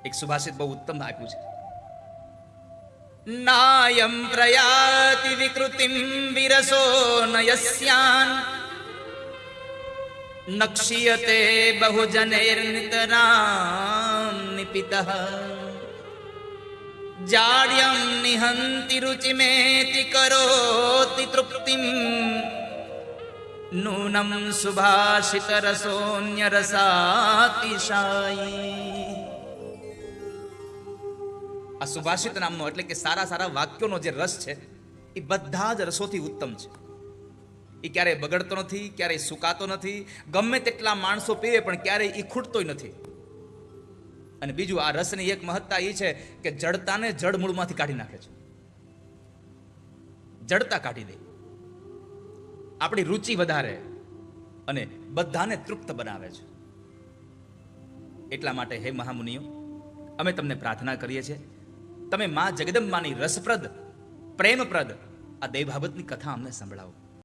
એક સુભાષિત બહુ ઉત્તમ આપ્યું છે. નાયમ પ્રયાતિ વિકૃતિમ વિરસો નયસ્યાન નક્ષ્યતે બહુજનૈર્નિતરામ નિપિતઃ જાડ્યમ નિહંતિ રુચિમેતિ કરોતિ તૃપ્તિમ નૂનમ સુભાષિત રસોન્ય રસાતિશાયી. આ સુભાષિત નામનો એટલે કે સારા સારા વાક્યોનો જે રસ છે એ બધા જ રસોથી ઉત્તમ છે. એ ક્યારેય બગડતો નથી, ક્યારેય સુકાતો નથી. ગમે તેટલા માણસો પીવે પણ ક્યારેય એ ખૂટતોય નથી. અને બીજું, આ રસની એક મહત્તા એ છે કે જડતાને જડ મૂળમાંથી કાઢી નાખે છે. જડતા કાઢી દે, આપણી રુચિ વધારે અને બધાને તૃપ્ત બનાવે છે. એટલા માટે હે મહામુનિઓ, અમે તમને પ્રાર્થના કરીએ છીએ, તમે મા જગદંબાની રસપ્રદ, પ્રેમપ્રદ આ દેવ ભાગવતની કથા અમને સંભળાવો.